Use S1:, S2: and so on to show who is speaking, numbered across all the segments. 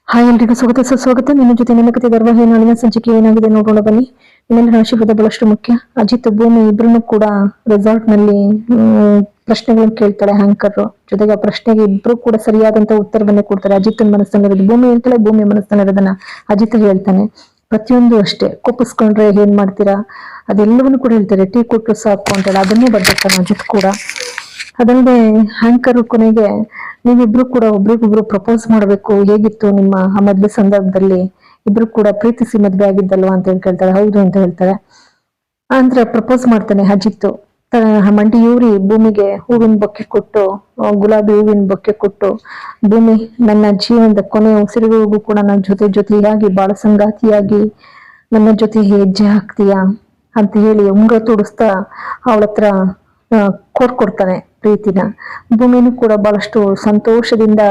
S1: Hi ಎಲ್ರಿಗೂ ಸ್ವಾಗತ ಸುಸ್ವಾಗತ. ನಿನ್ನ ಜೊತೆ ನನ್ನ ಕತೆ ಧಾರಾವಾಹಿ ನಾಳಿನ ಸಂಚಿಕೆ ಏನಾಗಿದೆ ನೋಡೋಣ ಬನ್ನಿ. ನಿಮ್ಮೆಲ್ಲರ ಆಶೀರ್ವಾದ ಬಹಳಷ್ಟು ಮುಖ್ಯ. ಅಜಿತ್ ಭೂಮಿ ಇಬ್ರು ಕೂಡ ರೆಸಾರ್ಟ್ ನಲ್ಲಿ ಪ್ರಶ್ನೆಗಳನ್ನು ಕೇಳ್ತಾಳೆ ಆಂಕರ್. ಜೊತೆಗೆ ಆ ಪ್ರಶ್ನೆಗೆ ಇಬ್ರು ಕೂಡ ಸರಿಯಾದಂತ ಉತ್ತರವನ್ನೇ ಕೊಡ್ತಾರೆ. ಅಜಿತ್ ಮನಸ್ಸಿನಲ್ಲಿರೋದು ಭೂಮಿ ಹೇಳ್ತಾಳೆ, ಭೂಮಿ ಮನಸ್ಸಿನಲ್ಲಿರೋದನ್ನ ಅಜಿತ್ ಹೇಳ್ತಾನೆ. ಪ್ರತಿಯೊಂದು ಅಷ್ಟೇ, ಕೋಪಿಸ್ಕೊಂಡ್ರೆ ಏನ್ ಮಾಡ್ತೀರಾ ಅದೆಲ್ಲವನ್ನೂ ಕೂಡ ಹೇಳ್ತಾರೆ. ಟೀ ಕೊಟ್ಟು ಸಾಕು ಅಂತೇಳಿ ಅದನ್ನೇ ಬರ್ದಿರ್ತಾನೆ ಅಜಿತ್ ಕೂಡ. ಅದಲ್ಲದೆ ಆಂಕರ್ ಕೊನೆಗೆ ನೀವಿಬ್ರು ಕೂಡ ಒಬ್ರಿಗೊಬ್ರು ಪ್ರಪೋಸ್ ಮಾಡ್ಬೇಕು, ಹೇಗಿತ್ತು ನಿಮ್ಮ ಆ ಮದ್ವೆ ಸಂದರ್ಭದಲ್ಲಿ, ಇಬ್ರು ಕೂಡ ಪ್ರೀತಿಸಿ ಮದ್ವೆ ಆಗಿದ್ದಲ್ವಾ ಅಂತ ಹೇಳಿ ಕೇಳ್ತಾಳೆ. ಹೌದು ಅಂತ ಹೇಳ್ತಾರೆ. ಅಂದ್ರೆ ಪ್ರಪೋಸ್ ಮಾಡ್ತಾನೆ ಅಜಿತ್. ಮಂಡಿ ಯೂರಿ ಭೂಮಿಗೆ ಹೂವಿನ ಬೊಕ್ಕೆ ಕೊಟ್ಟು, ಗುಲಾಬಿ ಹೂವಿನ ಬೊಕ್ಕೆ ಕೊಟ್ಟು, ಭೂಮಿ ನನ್ನ ಜೀವನದ ಕೊನೆ ಉಸಿರಿಗೂ ಕೂಡ ನನ್ನ ಜೊತೆಯಾಗಿ ಬಾಳ ಸಂಗಾತಿಯಾಗಿ ನನ್ನ ಜೊತೆ ಹೆಜ್ಜೆ ಹಾಕ್ತೀಯಾ ಅಂತ ಹೇಳಿ ಉಂಗುರ ತೋಡಿಸ್ತಾ ಅವಳತ್ರ ಕೊಡ್ತಾನೆ ಪ್ರೀತಿನ. ಭೂಮಿನೂ ಕೂಡ ಬಹಳಷ್ಟು ಸಂತೋಷದಿಂದ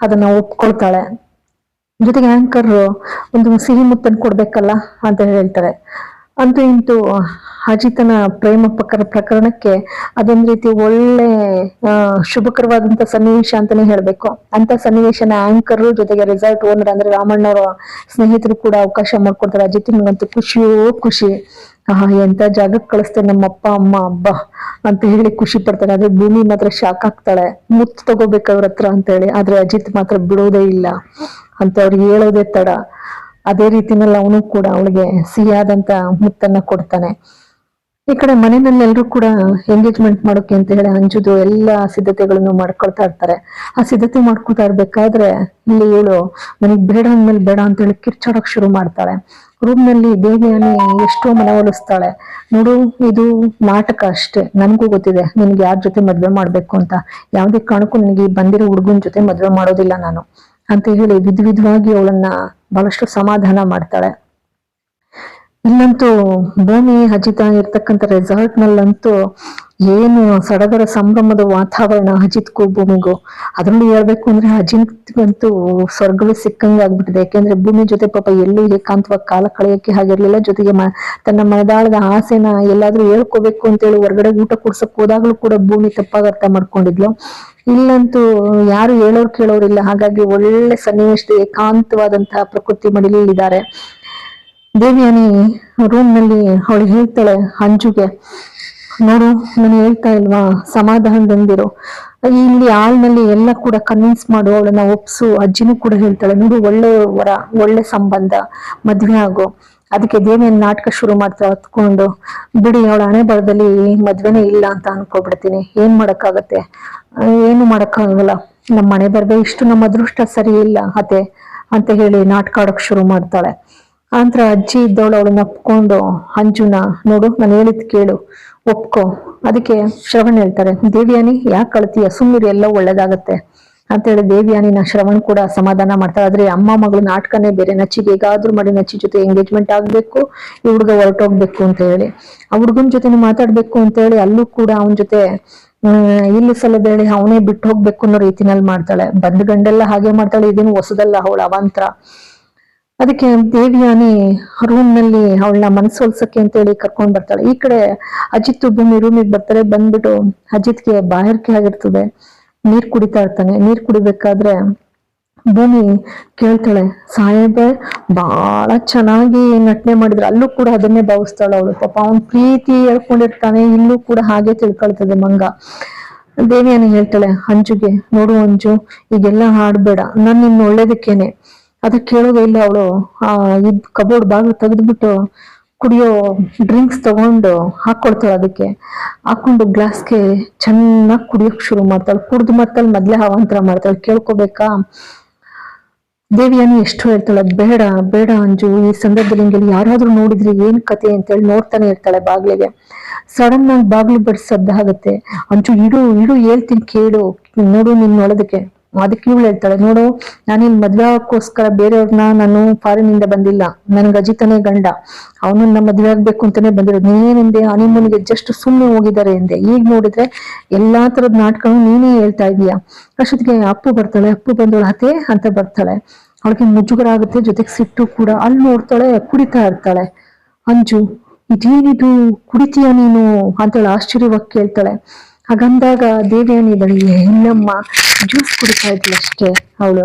S1: ಅದನ್ನ ಒಪ್ಕೊಳ್ತಾಳೆ. ಜೊತೆಗೆ ಆಂಕರ್ ಒಂದು ಸಿಹಿ ಮುತ್ತನ್ನು ಕೊಡ್ಬೇಕಲ್ಲ ಅಂತ ಹೇಳ್ತಾರೆ. ಅಂತೂ ಇಂತೂ ಅಜಿತನ ಪ್ರೇಮ ಪ್ರಕರಣಕ್ಕೆ ಅದೊಂದ್ ರೀತಿ ಒಳ್ಳೆ ಶುಭಕರವಾದಂತ ಸನ್ನಿವೇಶ ಅಂತಾನೆ ಹೇಳ್ಬೇಕು. ಅಂತ ಸನ್ನಿವೇಶನ ಆಂಕರ್ ಜೊತೆಗೆ ರೆಸಾರ್ಟ್ ಓನರ್ ಅಂದ್ರೆ ರಾಮಣ್ಣವರ ಸ್ನೇಹಿತರು ಕೂಡ ಅವಕಾಶ ಮಾಡ್ಕೊಡ್ತಾರೆ. ಅಜಿತ್ನಿಗಂತೂ ಖುಷಿಯೋ ಖುಷಿ. ಎಂತ ಜಾಗಕ್ಕೆ ಕಳಿಸ್ತೇನೆ ನಮ್ಮಪ್ಪ ಅಮ್ಮ ಹಬ್ಬ ಅಂತ ಹೇಳಿ ಖುಷಿ ಪಡ್ತಾರೆ. ಆದ್ರೆ ಭೂಮಿ ಮಾತ್ರ ಶಾಕ್ ಆಗ್ತಾಳೆ, ಮುತ್ತು ತಗೋಬೇಕು ಅವ್ರ ಹತ್ರ ಅಂತ ಹೇಳಿ. ಆದ್ರೆ ಅಜಿತ್ ಮಾತ್ರ ಬಿಡೋದೇ ಇಲ್ಲ ಅಂತ ಅವ್ರಿಗೆ ಹೇಳೋದೇ ತಡ. ಅದೇ ರೀತಿನಲ್ಲಿ ಅವನು ಕೂಡ ಅವಳಿಗೆ ಸಿಹಿಯಾದಂತ ಮುತ್ತನ್ನ ಕೊಡ್ತಾನೆ. ಈ ಕಡೆ ಮನೆಯಲ್ಲಿ ಎಲ್ರು ಕೂಡ ಎಂಗೇಜ್ಮೆಂಟ್ ಮಾಡೋಕೆ ಅಂತ ಹೇಳಿ ಅಂಜುದು ಎಲ್ಲಾ ಸಿದ್ಧತೆಗಳನ್ನು ಮಾಡ್ಕೊಳ್ತಾ ಇರ್ತಾರೆ. ಆ ಸಿದ್ಧತೆ ಮಾಡ್ಕೊತಾ ಇರ್ಬೇಕಾದ್ರೆ ಇಲ್ಲಿ ಇವಳು ನನಗ್ ಬೇಡ ಅಂದ್ಮೇಲೆ ಬೇಡ ಅಂತ ಹೇಳಿ ಕಿರ್ಚಾಡಕ್ ಶುರು ಮಾಡ್ತಾಳೆ. ರೂಮ್ ನಲ್ಲಿ ದೇವಿಯಾನಿ ಎಷ್ಟೋ ಮನವೊಲಿಸ್ತಾಳೆ. ನೋಡು, ಇದು ನಾಟಕ ಅಷ್ಟೇ, ನನ್ಗೂ ಗೊತ್ತಿದೆ ನಿನ್ಗೆ ಯಾರ ಜೊತೆ ಮದ್ವೆ ಮಾಡ್ಬೇಕು ಅಂತ. ಯಾವ್ದೇ ಕಾರಣಕ್ಕೂ ನಿನಗೆ ಬಂದಿರೋ ಹುಡುಗನ ಜೊತೆ ಮದ್ವೆ ಮಾಡೋದಿಲ್ಲ ನಾನು ಅಂತ ಹೇಳಿ ವಿಧವಾಗಿ ಅವಳನ್ನ ಬಹಳಷ್ಟು ಸಮಾಧಾನ ಮಾಡ್ತಾಳೆ. ಇಲ್ಲಂತೂ ಭೂಮಿ ಅಜಿತ ಇರ್ತಕ್ಕಂಥ ರೆಸಾರ್ಟ್ ನಲ್ಲಂತೂ ಏನು ಸಡಗರ ಸಂಭ್ರಮದ ವಾತಾವರಣ ಅಜಿತ್ಗೂ ಭೂಮಿಗೂ. ಅದ್ರಲ್ಲೂ ಹೇಳ್ಬೇಕು ಅಂದ್ರೆ ಅಜಿತ್ಗಂತೂ ಸ್ವರ್ಗವೇ ಸಿಕ್ಕಂಗೆ ಆಗ್ಬಿಟ್ಟಿದೆ. ಯಾಕೆಂದ್ರೆ ಭೂಮಿ ಜೊತೆ ಪಾಪ ಎಲ್ಲೂ ಏಕಾಂತವಾಗಿ ಕಾಲ ಕಳೆಯಕ್ಕೆ ಆಗಿರ್ಲಿಲ್ಲ. ಜೊತೆಗೆ ತನ್ನ ಮನದಾಳದ ಆಸೆನ ಎಲ್ಲಾದ್ರೂ ಹೇಳ್ಕೋಬೇಕು ಅಂತೇಳಿ ಹೊರಗಡೆ ಊಟ ಕೊಡ್ಸಕ್ ಹೋದಾಗ್ಲೂ ಕೂಡ ಭೂಮಿ ತಪ್ಪಾಗಿ ಅರ್ಥ ಮಾಡ್ಕೊಂಡಿದ್ಲು. ಇಲ್ಲಂತೂ ಯಾರು ಹೇಳೋರು ಕೇಳೋರಿಲ್ಲ. ಹಾಗಾಗಿ ಒಳ್ಳೆ ಸನ್ನಿವೇಶದ ಏಕಾಂತವಾದಂತಹ ಪ್ರಕೃತಿ ಮಡಿಲಿದ್ದಾರೆ. ದೇವಿಯಾನಿ ರೂಮ್ ನಲ್ಲಿ ಅವಳು ಹೇಳ್ತಾಳೆ ಅಂಜುಗೆ, ನೋಡು ನಾನು ಹೇಳ್ತಾ ಇಲ್ವಾ ಸಮಾಧಾನದಿಂದಿರು, ಇಲ್ಲಿ ಆಳ್ನಲ್ಲಿ ಎಲ್ಲ ಕೂಡ ಕನ್ವಿನ್ಸ್ ಮಾಡು, ಅವಳನ್ನ ಒಪ್ಸು. ಅಜ್ಜಿನೂ ಕೂಡ ಹೇಳ್ತಾಳೆ, ನೋಡು ಒಳ್ಳೆ ವರ, ಒಳ್ಳೆ ಸಂಬಂಧ, ಮದ್ವೆ ಆಗು. ಅದಕ್ಕೆ ದೇವಿಯನ್ ನಾಟಕ ಶುರು ಮಾಡ್ತಾ ಹತ್ಕೊಂಡು, ಬಿಡಿ ಅವಳ ಹಣೆ ಬರದಲ್ಲಿ ಮದ್ವೆನೇ ಇಲ್ಲ ಅಂತ ಅನ್ಕೊಬಿಡ್ತೀನಿ, ಏನ್ ಮಾಡಕ್ಕಾಗತ್ತೆ, ಏನು ಮಾಡಕ್ಕಾಗಲ್ಲ, ನಮ್ಮ ಮನೆ ಬರ್ದೆ ಇಷ್ಟು ನಮ್ಮ ಅದೃಷ್ಟ ಸರಿ ಇಲ್ಲ ಅತೆ ಅಂತ ಹೇಳಿ ನಾಟಕ ಆಡಕ್ ಶುರು ಮಾಡ್ತಾಳೆ. ಆಂತರ ಅಜ್ಜಿ ಇದ್ದವಳು ಅವಳನ್ನ ಒಪ್ಕೊಂಡು ಅಂಜುನ, ನೋಡು ನಾನು ಹೇಳಿದ್ ಕೇಳು, ಒಪ್ಕೊ. ಅದಕ್ಕೆ ಶ್ರವಣ್ ಹೇಳ್ತಾರೆ, ದೇವಿಯಾನಿ ಯಾಕೆ ಕಳ್ತೀಯ, ಸುಮ್ಮನಿರಿ ಎಲ್ಲ ಒಳ್ಳೇದಾಗತ್ತೆ ಅಂತೇಳಿ ದೇವಿಯಾನಿನ ಶ್ರವಣ್ ಕೂಡ ಸಮಾಧಾನ ಮಾಡ್ತಾರೆ. ಆದ್ರೆ ಅಮ್ಮ ಮಗಳು ನಾಟಕನೇ ಬೇರೆ. ನಚ್ಚಿಗೆ ಹೇಗಾದ್ರೂ ಮಾಡಿ ನಚ್ಚಿ ಜೊತೆ ಎಂಗೇಜ್ಮೆಂಟ್ ಆಗ್ಬೇಕು, ಈ ಹುಡುಗ ಹೊರಟೋಗ್ಬೇಕು ಅಂತ ಹೇಳಿ, ಆ ಹುಡುಗನ ಜೊತೆ ಮಾತಾಡ್ಬೇಕು ಅಂತ ಹೇಳಿ ಅಲ್ಲೂ ಕೂಡ ಅವನ ಜೊತೆ ಇಲ್ಲಿ ಸಲದೇಳಿ ಅವನೇ ಬಿಟ್ಟು ಹೋಗ್ಬೇಕು ಅನ್ನೋ ರೀತಿನಲ್ಲಿ ಮಾಡ್ತಾಳೆ. ಬಂದ್ ಗಂಡೆಲ್ಲ ಹಾಗೆ ಮಾಡ್ತಾಳೆ, ಇದೇನು ಹೊಸದಲ್ಲ ಅವಳ ಅವಾಂತರ. ಅದಕ್ಕೆ ದೇವಿಯಾನಿ ರೂಮ್ ನಲ್ಲಿ ಅವಳನ್ನ ಮನಸ್ಸೊಲ್ಸಕ್ಕೆ ಅಂತ ಹೇಳಿ ಕರ್ಕೊಂಡ್ ಬರ್ತಾಳೆ. ಈ ಕಡೆ ಅಜಿತ್ ಭೂಮಿ ರೂಮಿಗೆ ಬರ್ತಾರೆ. ಬಂದ್ಬಿಟ್ಟು ಅಜಿತ್ಗೆ ಬಾಯಾರಿಕೆ ಆಗಿರ್ತದೆ, ನೀರ್ ಕುಡಿತಾ ಇರ್ತಾನೆ. ನೀರ್ ಕುಡಿಬೇಕಾದ್ರೆ ಭೂಮಿ ಕೇಳ್ತಾಳೆ, ಸಾಹೇಬೆ ಬಹಳ ಚೆನ್ನಾಗಿ ನಟನೆ ಮಾಡಿದ್ರು. ಅಲ್ಲೂ ಕೂಡ ಅದನ್ನೇ ಭಾವಿಸ್ತಾಳೆ ಅವಳು. ಪಾಪ ಅವನ್ ಪ್ರೀತಿ ಹೇಳ್ಕೊಂಡಿರ್ತಾನೆ, ಇಲ್ಲೂ ಕೂಡ ಹಾಗೆ ತಿಳ್ಕೊಳ್ತದೆ ಮಂಗ. ದೇವಿಯಾನಿ ಹೇಳ್ತಾಳೆ ಅಂಜುಗೆ, ನೋಡು ಅಂಜು, ಈಗೆಲ್ಲ ಹಾಡ್ಬೇಡ, ನಾನ್ ನಿನ್ನ ಒಳ್ಳೇದಕ್ಕೇನೆ. ಅದಕ್ಕೆ ಕೇಳೋದೇ ಇಲ್ಲ ಅವಳು. ಇದ್ ಕಬೋರ್ಡ್ ಬಾಗಿಲು ತೆಗೆದ್ಬಿಟ್ಟು ಕುಡಿಯೋ ಡ್ರಿಂಕ್ಸ್ ತಗೊಂಡು ಹಾಕೊಳ್ತಾಳೆ. ಅದಕ್ಕೆ ಹಾಕೊಂಡು ಗ್ಲಾಸ್ಗೆ ಚೆನ್ನಾಗಿ ಕುಡಿಯೋಕ್ ಶುರು ಮಾಡ್ತಾಳೆ. ಕುಡ್ದು ಮತ್ತಲ್ಲಿ ಮೊದ್ಲೇ ಅವಾಂತರ ಮಾಡ್ತಾಳೆ. ಕೇಳ್ಕೊಬೇಕಾ? ದೇವಿಯಾನಿ ಎಷ್ಟು ಹೇಳ್ತಾಳೆ, ಬೇಡ ಬೇಡ ಅಂಜು, ಈ ಸಂದರ್ಭದಲ್ಲಿ ಹಿಂಗೆಲ್ಲ ಯಾರಾದ್ರೂ ನೋಡಿದ್ರಿ ಏನ್ ಕತೆ ಅಂತೇಳಿ ನೋಡ್ತಾನೆ ಇರ್ತಾಳೆ ಬಾಗ್ಲಿಗೆ. ಸಡನ್ ಆಗಿ ಬಾಗ್ಲು ಬಡ್ ಸದ್ದ ಆಗುತ್ತೆ. ಅಂಜು ಇಡು ಇಡು ಹೇಳ್ತೀನಿ ಕೇಳು, ನೋಡು ನಿನ್ ನೋಡೋದಕ್ಕೆ. ಅದಕ್ಕೆ ಇವಳು ಹೇಳ್ತಾಳೆ, ನೋಡು ನಾನಿನ್ ಮದ್ವೆ ಆಗೋಸ್ಕರ ಬೇರೆಯವ್ರನ್ನ ನಾನು ಫಾರಿನ್ ಇಂದ ಬಂದಿಲ್ಲ, ನನ್ಗೆ ಅಜಿತನೇ ಗಂಡ, ಅವನನ್ನ ಮದ್ವೆ ಆಗ್ಬೇಕು ಅಂತಾನೆ ಬಂದಿರೋದು. ನೀನೇನಿಂದೆ ಹನಿಮೂನ್ಗೆ ಜಸ್ಟ್ ಸುಮ್ಮನೆ ಹೋಗಿದ್ದಾರೆ ಎಂದೆ, ಈಗ ನೋಡಿದ್ರೆ ಎಲ್ಲಾ ತರದ ನಾಟಕನು ನೀನೇ ಹೇಳ್ತಾ ಇದೀಯಾ. ಅಷ್ಟೊತ್ತಿಗೆ ಅಪ್ಪು ಬರ್ತಾಳೆ. ಅಪ್ಪು ಬಂದವಳು ಹತೆ ಅಂತ ಬರ್ತಾಳೆ. ಅವಳಿಗೆ ಮುಜುಗರ ಆಗುತ್ತೆ, ಜೊತೆಗೆ ಸಿಟ್ಟು ಕೂಡ. ಅಲ್ಲಿ ನೋಡ್ತಾಳೆ, ಕುಡಿತಾ ಇರ್ತಾಳೆ. ಅಂಜು ಇದೇನಿದು, ಕುಡಿತೀಯ ನೀನು ಅಂತೇಳಿ ಆಶ್ಚರ್ಯವಾಗಿ ಕೇಳ್ತಾಳೆ. ಹಾಗಂದಾಗ ದೇವಿಯಾನಿ ಬಳಿ, ಇಲ್ಲಮ್ಮ ಜ್ಯೂಸ್ ಕುಡಿತಾ ಇದ್ಲು ಅಷ್ಟೇ ಅವಳು.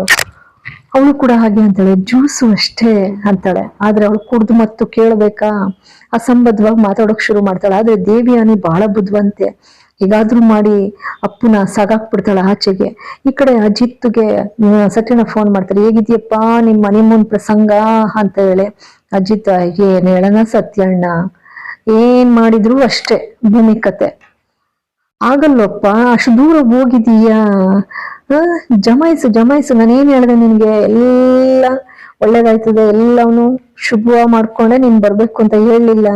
S1: ಅವಳು ಕೂಡ ಹಾಗೆ ಅಂತಾಳೆ, ಜ್ಯೂಸು ಅಷ್ಟೇ ಅಂತಾಳೆ. ಆದ್ರೆ ಅವಳು ಕುಡ್ದು ಮತ್ತು ಕೇಳ್ಬೇಕಾ, ಅಸಂಬದ್ಧವಾಗಿ ಮಾತಾಡೋಕ್ ಶುರು ಮಾಡ್ತಾಳೆ. ಆದ್ರೆ ದೇವಿಯಾನಿ ಬಹಳ ಬುದ್ಧಿವಂತೆ, ಹೇಗಾದ್ರೂ ಮಾಡಿ ಅಪ್ಪನ ಸಾಗಾಕ್ಬಿಡ್ತಾಳೆ ಆಚೆಗೆ. ಈ ಕಡೆ ಅಜಿತ್ಗೆ ಸತ್ಯನ ಫೋನ್ ಮಾಡ್ತಾರೆ, ಹೇಗಿದ್ಯಪ್ಪ ನಿಮ್ ಮನೆ ಮುಂದ್ ಪ್ರಸಂಗ ಅಂತ ಹೇಳಿ. ಅಜಿತ್, ಏನ್ ಹೇಳನ ಸತ್ಯಣ್ಣ, ಏನ್ ಮಾಡಿದ್ರು ಅಷ್ಟೇ ಭೂಮಿ ಕತೆ. ಆಗಲ್ಲಪ್ಪ, ಅಷ್ಟು ದೂರ ಹೋಗಿದೀಯಾ, ಜಮಾಯಿಸು ಜಮಾಯಿಸು, ನಾನೇನ್ ಹೇಳ್ದೆ ನಿನ್ಗೆ, ಎಲ್ಲ ಒಳ್ಳೇದಾಯ್ತದೆ, ಎಲ್ಲವನು ಶುಭ ಮಾಡ್ಕೊಂಡೆ ನೀನ್ ಬರ್ಬೇಕು ಅಂತ ಹೇಳಲಿಲ್ಲ.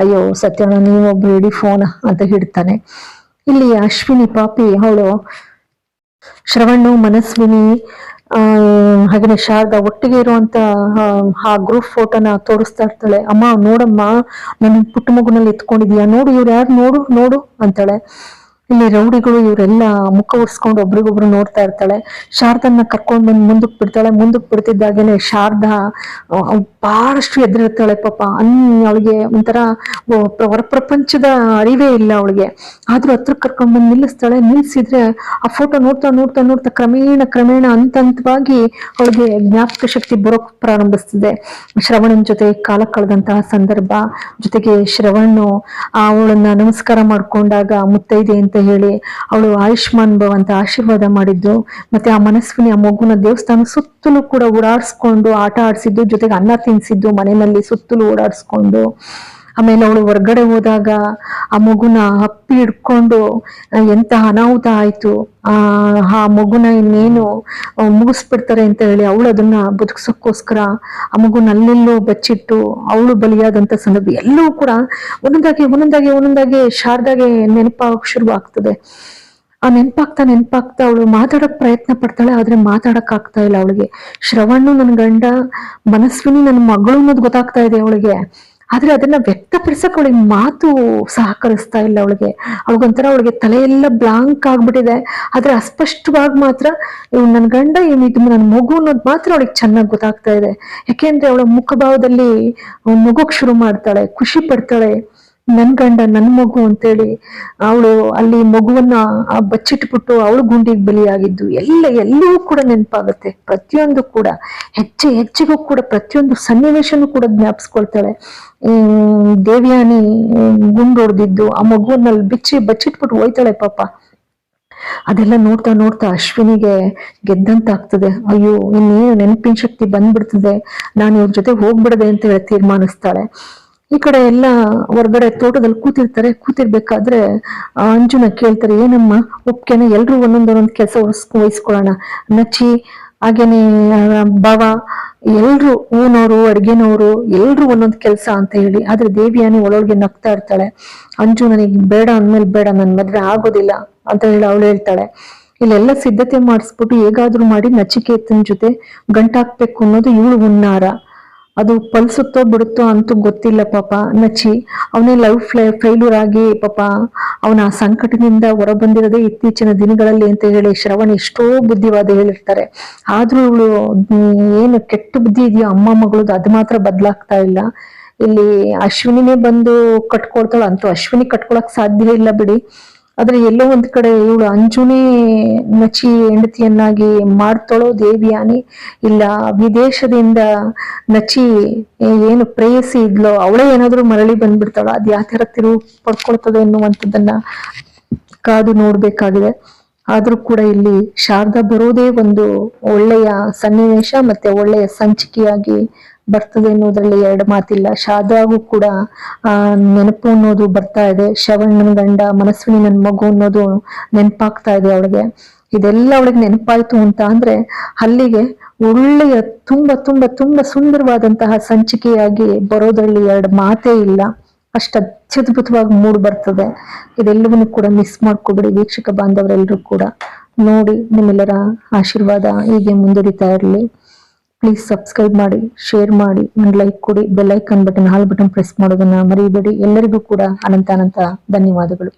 S1: ಅಯ್ಯೋ ಸತ್ಯಣ್ಣ, ನೀವೊಬ್ರು ಇಡೀ ಫೋನ್ ಅಂತ ಹಿಡ್ತಾನೆ. ಇಲ್ಲಿ ಅಶ್ವಿನಿ ಪಾಪಿ, ಅವಳು ಶ್ರವಣ್ಣು, ಮನಸ್ವಿನಿ, ಹಾಗೆ ಶಾರದಾ ಒಟ್ಟಿಗೆ ಇರುವಂತ ಆ ಗ್ರೂಪ್ ಫೋಟೋನ ತೋರಿಸ್ತಾ ಇರ್ತಾಳೆ. ಅಮ್ಮ ನೋಡಮ್ಮ, ನನ್ನ ಪುಟ್ಟ ಮಗುನಲ್ಲಿ ಎತ್ಕೊಂಡಿದ್ಯಾ, ನೋಡು ಇವ್ರು ಯಾರು, ನೋಡು ನೋಡು ಅಂತಾಳೆ. ಇಲ್ಲಿ ರೌಡಿಗಳು ಇವರೆಲ್ಲ ಮುಖ ಉರ್ಸ್ಕೊಂಡು ಒಬ್ರಿಗೊಬ್ರು ನೋಡ್ತಾ ಇರ್ತಾಳೆ. ಶಾರದನ್ನ ಕರ್ಕೊಂಡ್ ಬಂದು ಮುಂದಕ್ ಬಿಡ್ತಾಳೆ. ಮುಂದಕ್ ಬಿಡ್ತಿದ್ದಾಗೇನೆ ಶಾರದಾ ಬಹಳಷ್ಟು ಎದುರಿರ್ತಾಳೆ ಪಾಪ. ಅವಳಿಗೆ ಒಂಥರ ಹೊರ ಪ್ರಪಂಚದ ಅರಿವೇ ಇಲ್ಲ ಅವಳಿಗೆ. ಆದ್ರೂ ಹತ್ರ ಕರ್ಕೊಂಡ್ ಬಂದು ನಿಲ್ಲಿಸ್ತಾಳೆ. ನಿಲ್ಸಿದ್ರೆ ಆ ಫೋಟೋ ನೋಡ್ತಾ ನೋಡ್ತಾ ನೋಡ್ತಾ ಕ್ರಮೇಣ ಕ್ರಮೇಣ ಹಂತವಾಗಿ ಅವಳಿಗೆ ಜ್ಞಾಪಕ ಶಕ್ತಿ ಬರೋಕ್ ಪ್ರಾರಂಭಿಸ್ತದೆ. ಶ್ರವಣನ್ ಜೊತೆ ಕಾಲ ಕಳೆದಂತಹ ಸಂದರ್ಭ, ಜೊತೆಗೆ ಶ್ರವಣ್ಣು ಅವಳನ್ನ ನಮಸ್ಕಾರ ಮಾಡ್ಕೊಂಡಾಗ ಮುತ್ತೈದೆ ಅಂತ ಹೇಳಿ ಅವಳು ಆಯುಷ್ಮಾನ್ ಭವ ಅಂತ ಆಶೀರ್ವಾದ ಮಾಡಿದ್ದು, ಮತ್ತೆ ಆ ಮನಸ್ವಿನಿ ಆ ಮಗುನ ದೇವಸ್ಥಾನ ಸುತ್ತಲೂ ಕೂಡ ಓಡಾಡಿಸ್ಕೊಂಡು ಆಟ ಆಡ್ಸಿದ್ದು, ಜೊತೆಗೆ ಅನ್ನ ತಿನ್ಸಿದ್ದು ಮನೆಯಲ್ಲಿ ಸುತ್ತಲೂ ಓಡಾಡಿಸ್ಕೊಂಡು. ಆಮೇಲೆ ಅವಳು ಹೊರ್ಗಡೆ ಹೋದಾಗ ಆ ಮಗುನ ಅಪ್ಪಿ ಹಿಡ್ಕೊಂಡು ಎಂತ ಅನಾಹುತ ಆಯ್ತು, ಆ ಮಗುನ ಇನ್ನೇನು ಮುಗಿಸ್ಬಿಡ್ತಾರೆ ಅಂತ ಹೇಳಿ ಅವಳು ಅದನ್ನ ಬದುಕ್ಸೋಕ್ಕೋಸ್ಕರ ಆ ಮಗುನ ಅಲ್ಲೆಲ್ಲೋ ಬಚ್ಚಿಟ್ಟು ಅವಳು ಬಲಿಯಾದಂತ ಸಂದರ್ಭ ಎಲ್ಲವೂ ಕೂಡ ಒಂದೊಂದಾಗಿ ಶಾರದಾಗೆ ನೆನಪಾಗಕ್ ಶುರು ಆಗ್ತದೆ. ಆ ನೆನಪಾಗ್ತಾ ಅವಳು ಮಾತಾಡಕ್ ಪ್ರಯತ್ನ ಪಡ್ತಾಳೆ, ಆದ್ರೆ ಮಾತಾಡಕ್ ಆಗ್ತಾ ಇಲ್ಲ ಅವಳಿಗೆ. ಶ್ರವಣ್ಣು ನನ್ ಗಂಡ, ಮನಸ್ವಿನಿ ನನ್ನ ಮಗಳು ಅನ್ನೋದು ಗೊತ್ತಾಗ್ತಾ ಇದೆ ಅವಳಿಗೆ, ಆದ್ರೆ ಅದನ್ನ ವ್ಯಕ್ತಪಡಿಸಕ್ ಅವಳಿಗೆ ಮಾತು ಸಹಕರಿಸ್ತಾ ಇಲ್ಲ ಅವಳಿಗೆ. ಅವಳಿಗೆ ತಲೆಯೆಲ್ಲ ಬ್ಲಾಂಕ್ ಆಗ್ಬಿಟ್ಟಿದೆ. ಆದ್ರೆ ಅಸ್ಪಷ್ಟವಾಗಿ ಮಾತ್ರ ಇವ್ ನನ್ ಗಂಡ, ಇದು ನನ್ ಮಗು ಅನ್ನೋದು ಮಾತ್ರ ಅವಳಿಗೆ ಚೆನ್ನಾಗಿ ಗೊತ್ತಾಗ್ತಾ ಇದೆ. ಯಾಕೆಂದ್ರೆ ಅವಳ ಮುಖಭಾವದಲ್ಲಿ ನಗೋಕ್ ಶುರು ಮಾಡ್ತಾಳೆ, ಖುಷಿ ಪಡ್ತಾಳೆ. ನನ್ ಗಂಡ, ನನ್ ಮಗು ಅಂತೇಳಿ ಅವಳು ಅಲ್ಲಿ ಮಗುವನ್ನ ಬಚ್ಚಿಟ್ಬಿಟ್ಟು ಅವಳು ಗುಂಡಿಗೆ ಬಲಿಯಾಗಿದ್ದು ಎಲ್ಲವೂ ಕೂಡ ನೆನಪಾಗುತ್ತೆ. ಪ್ರತಿಯೊಂದು ಕೂಡ ಹೆಜ್ಜೆಗೂ ಕೂಡ ಪ್ರತಿಯೊಂದು ಸನ್ನಿವೇಶನೂ ಕೂಡ ಜ್ಞಾಪಿಸ್ಕೊಳ್ತಾಳೆ. ದೇವ್ಯಾನಿ ಗುಂಡು ಹೊಡೆದಿದ್ದು, ಆ ಮಗುವನ್ನಲ್ಲಿ ಬಚ್ಚಿಟ್ಬಿಟ್ಟು ಹೋಯ್ತಾಳೆ ಪಾಪ. ಅದೆಲ್ಲ ನೋಡ್ತಾ ನೋಡ್ತಾ ಅಶ್ವಿನಿಗೆ ಗೆದ್ದಂತಾಗ್ತದೆ. ಅಯ್ಯೋ, ಇನ್ನೇನು ನೆನಪಿನ ಶಕ್ತಿ ಬಂದ್ಬಿಡ್ತದೆ, ನಾನು ಇವ್ರ ಜೊತೆ ಹೋಗ್ಬಿಡದೆ ಅಂತ ಹೇಳಿ ತೀರ್ಮಾನಿಸ್ತಾಳೆ. ಈ ಕಡೆ ಎಲ್ಲ ಹೊರಗಡೆ ತೋಟದಲ್ಲಿ ಕೂತಿರ್ಬೇಕಾದ್ರೆ ಅಂಜುನ ಕೇಳ್ತಾರೆ, ಏನಮ್ಮ ಒಪ್ಕೆನ, ಎಲ್ರು ಒಂದೊಂದೊಂದೊಂದು ಕೆಲಸ ವಹಿಸ್ಕೊಳ್ಳೋಣ, ನಚ್ಚಿ ಹಾಗೇನೆ ಭಾವ ಎಲ್ರು, ಹೂನವರು ಅಡ್ಗೆನವರು ಎಲ್ರು ಒಂದೊಂದು ಕೆಲಸ ಅಂತ ಹೇಳಿ. ಆದ್ರೆ ದೇವಿಯಾನಿ ಒಳೊಳಗೆ ನಗ್ತಾ ಇರ್ತಾಳೆ. ಅಂಜು ನನಗೆ ಬೇಡ ಅಂದ್ಮೇಲೆ ಬೇಡ, ನನ್ ಮದ್ವೆ ಆಗೋದಿಲ್ಲ ಅಂತ ಹೇಳಿ ಅವಳು ಹೇಳ್ತಾಳೆ. ಇಲ್ಲೆಲ್ಲ ಸಿದ್ಧತೆ ಮಾಡಿಸ್ಬಿಟ್ಟು ಹೇಗಾದ್ರೂ ಮಾಡಿ ನಚಿಕೇತನ್ ಜೊತೆ ಗಂಟಾಕ್ಬೇಕು ಅನ್ನೋದು ಇವಳು ಹುನ್ನಾರ. ಅದು ಫಲಿಸುತ್ತೋ ಬಿಡುತ್ತೋ ಅಂತೂ ಗೊತ್ತಿಲ್ಲ ಪಾಪ. ನಚ್ಚಿ ಅವನೇ ಫೇಲ್ಯೂರ್ ಆಗಿ ಪಾಪ ಅವನ ಸಂಕಟದಿಂದ ಹೊರ ಬಂದಿರೋದೇ ಇತ್ತೀಚಿನ ದಿನಗಳಲ್ಲಿ ಅಂತ ಹೇಳಿ ಶ್ರವಣ್ ಎಷ್ಟೋ ಬುದ್ಧಿವಾದ ಹೇಳಿರ್ತಾರೆ. ಆದ್ರೂ ಇವಳು ಏನು ಕೆಟ್ಟ ಬುದ್ಧಿ ಇದೆಯೋ ಅಮ್ಮ ಮಗಳದು, ಅದು ಮಾತ್ರ ಬದಲಾಗ್ತಾ ಇಲ್ಲ. ಇಲ್ಲಿ ಅಶ್ವಿನಿನೇ ಬಂದು ಕಟ್ಕೊಳ್ತಾಳ, ಅಂತೂ ಅಶ್ವಿನಿ ಕಟ್ಕೊಳಕ್ ಸಾಧ್ಯ ಇಲ್ಲ ಬಿಡಿ. ಆದ್ರೆ ಎಲ್ಲೋ ಒಂದ್ ಕಡೆ ಇವಳು ಅಂಜುನೇ ನಚಿ ಹೆಂಡತಿಯನ್ನಾಗಿ ಮಾಡ್ತಾಳೋ ದೇವಿಯಾನಿ, ಇಲ್ಲ ವಿದೇಶದಿಂದ ನಚಿ ಏನು ಪ್ರೇಯಸಿ ಇದ್ಲೋ ಅವಳೇ ಏನಾದ್ರೂ ಮರಳಿ ಬಂದ್ಬಿಡ್ತಾಳೋ, ಅದ್ ಯಾವ ತರ ತಿರುವು ಪಡ್ಕೊಳ್ತದೆ ಎನ್ನುವಂಥದ್ದನ್ನ ಕಾದು ನೋಡ್ಬೇಕಾಗಿದೆ. ಆದ್ರೂ ಕೂಡ ಇಲ್ಲಿ ಶಾರದಾ ಬರೋದೇ ಒಂದು ಒಳ್ಳೆಯ ಸನ್ನಿವೇಶ ಮತ್ತೆ ಒಳ್ಳೆಯ ಸಂಚಿಕೆಯಾಗಿ ಬರ್ತದೆ ಅನ್ನೋದ್ರಲ್ಲಿ ಎರಡು ಮಾತಿಲ್ಲ. ಶಾರದಾಗೂ ಕೂಡ ನೆನಪು ಅನ್ನೋದು ಬರ್ತಾ ಇದೆ. ಶ್ರವಣ್ಣನ ಗಂಡ, ಮನಸ್ವಿನಿ ನನ್ ಮಗು ಅನ್ನೋದು ನೆನಪಾಗ್ತಾ ಇದೆ ಅವಳಿಗೆ. ಇದೆಲ್ಲ ಅವಳಿಗೆ ನೆನಪಾಯ್ತು ಅಂತ ಅಂದ್ರೆ ಅಲ್ಲಿಗೆ ಒಳ್ಳೆಯ ತುಂಬಾ ತುಂಬಾ ತುಂಬಾ ಸುಂದರವಾದಂತಹ ಸಂಚಿಕೆಯಾಗಿ ಬರೋದ್ರಲ್ಲಿ ಎರಡು ಮಾತೇ ಇಲ್ಲ. ಅಷ್ಟು ಅತ್ಯದ್ಭುತವಾಗಿ ಮೂಡ್ ಬರ್ತದೆ. ಇದೆಲ್ಲವನ್ನೂ ಕೂಡ ಮಿಸ್ ಮಾಡ್ಕೊಬಿಡಿ ವೀಕ್ಷಕ ಬಾಂಧವರೆಲ್ಲರೂ ಕೂಡ ನೋಡಿ. ನಿಮ್ಮೆಲ್ಲರ ಆಶೀರ್ವಾದ ಹೀಗೆ ಮುಂದುವರಿತಾ ಇರಲಿ. ಪ್ಲೀಸ್ ಸಬ್ಸ್ಕ್ರೈಬ್ ಮಾಡಿ, ಶೇರ್ ಮಾಡಿ, ಲೈಕ್ ಕೊಡಿ, ಬೆಲ್ ಐಕಾನ್ ಬಟನ್, ಹಾಲ್ ಬಟನ್ ಪ್ರೆಸ್ ಮಾಡೋದನ್ನ ಮರಿಬೇಡಿ. ಎಲ್ಲರಿಗೂ ಕೂಡ ಅನಂತ ಧನ್ಯವಾದಗಳು.